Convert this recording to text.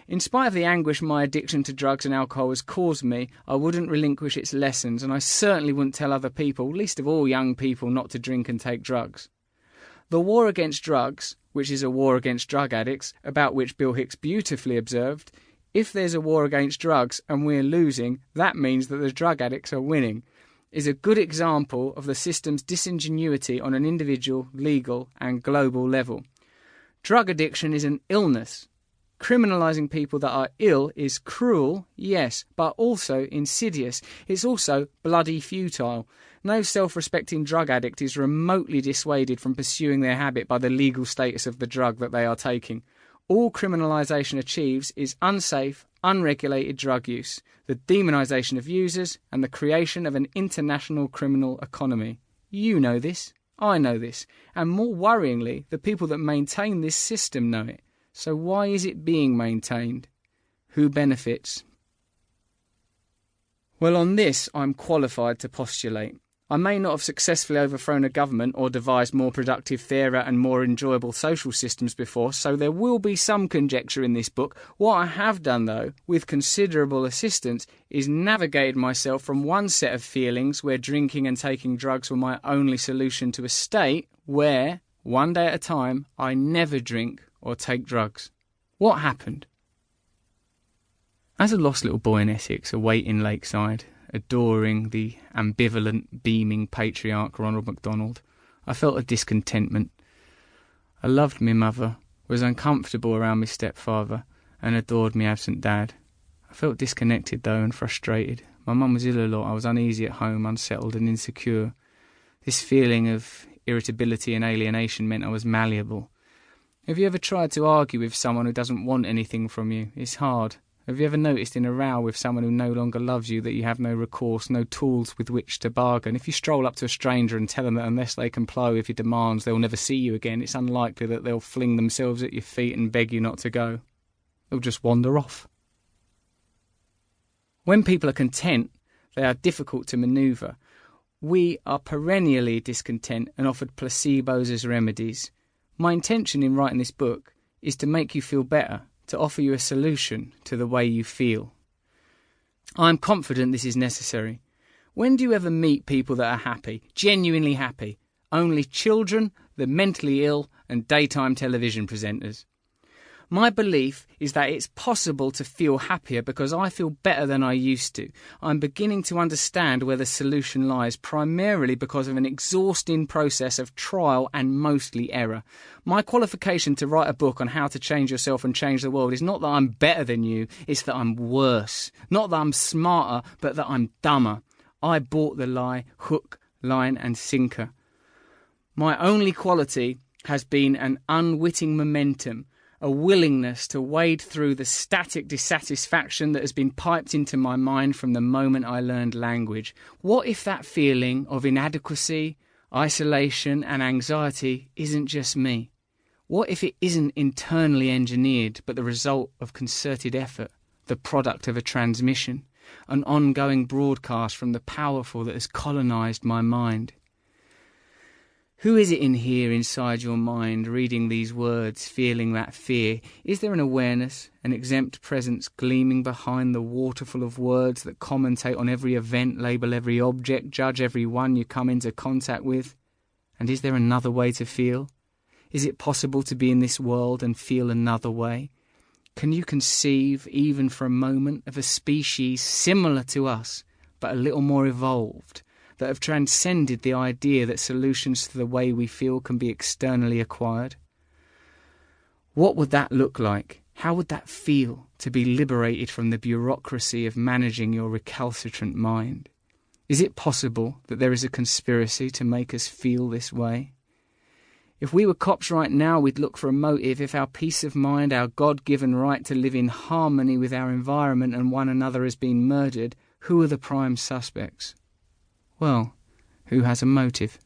In spite of the anguish my addiction to drugs and alcohol has caused me, I wouldn't relinquish its lessons, and I certainly wouldn't tell other people, least of all young people, not to drink and take drugs. The war against drugs, which is a war against drug addicts, about which Bill Hicks beautifully observed, if there's a war against drugs and we're losing, that means that the drug addicts are winning, is a good example of the system's disingenuity on an individual, legal and global level. Drug addiction is an illness. Criminalising people that are ill is cruel, yes, but also insidious. It's also bloody futile. No self-respecting drug addict is remotely dissuaded from pursuing their habit by the legal status of the drug that they are taking. All criminalisation achieves is unsafe, unregulated drug use, the demonisation of users, and the creation of an international criminal economy. You know this, I know this, and more worryingly, the people that maintain this system know it. So why is it being maintained? Who benefits? Well, on this I'm qualified to postulate. I may not have successfully overthrown a government or devised more productive, fairer and more enjoyable social systems before, so there will be some conjecture in this book. What I have done, though, with considerable assistance, is navigated myself from one set of feelings where drinking and taking drugs were my only solution to a state where, one day at a time, I never drink or take drugs. What happened? As a lost little boy in Essex, awaiting Lakeside, adoring the ambivalent, beaming patriarch Ronald MacDonald, I felt a discontentment. I loved me mother, was uncomfortable around me stepfather, and adored me absent dad. I felt disconnected though and frustrated. My mum was ill a lot, I was uneasy at home, unsettled and insecure. This feeling of irritability and alienation meant I was malleable. Have you ever tried to argue with someone who doesn't want anything from you? It's hard. Have you ever noticed in a row with someone who no longer loves you that you have no recourse, no tools with which to bargain? If you stroll up to a stranger and tell them that unless they comply with your demands they'll never see you again, it's unlikely that they'll fling themselves at your feet and beg you not to go. They'll just wander off. When people are content, they are difficult to manoeuvre. We are perennially discontent and offered placebos as remedies. My intention in writing this book is to make you feel better, to offer you a solution to the way you feel. I am confident this is necessary. When do you ever meet people that are happy, genuinely happy? Only children, the mentally ill, and daytime television presenters. My belief is that it's possible to feel happier because I feel better than I used to. I'm beginning to understand where the solution lies, primarily because of an exhausting process of trial and mostly error. My qualification to write a book on how to change yourself and change the world is not that I'm better than you, it's that I'm worse. Not that I'm smarter, but that I'm dumber. I bought the lie, hook, line and sinker. My only quality has been an unwitting momentum, a willingness to wade through the static dissatisfaction that has been piped into my mind from the moment I learned language. What if that feeling of inadequacy, isolation and anxiety isn't just me? What if it isn't internally engineered but the result of concerted effort, the product of a transmission, an ongoing broadcast from the powerful that has colonised my mind? Who is it in here inside your mind, reading these words, feeling that fear? Is there an awareness, an exempt presence gleaming behind the waterfall of words that commentate on every event, label every object, judge every one you come into contact with? And is there another way to feel? Is it possible to be in this world and feel another way? Can you conceive, even for a moment, of a species similar to us, but a little more evolved, that have transcended the idea that solutions to the way we feel can be externally acquired? What would that look like? How would that feel, to be liberated from the bureaucracy of managing your recalcitrant mind? Is it possible that there is a conspiracy to make us feel this way? If we were cops right now, we'd look for a motive. If our peace of mind, our God-given right to live in harmony with our environment and one another has been murdered, who are the prime suspects? Well, who has a motive?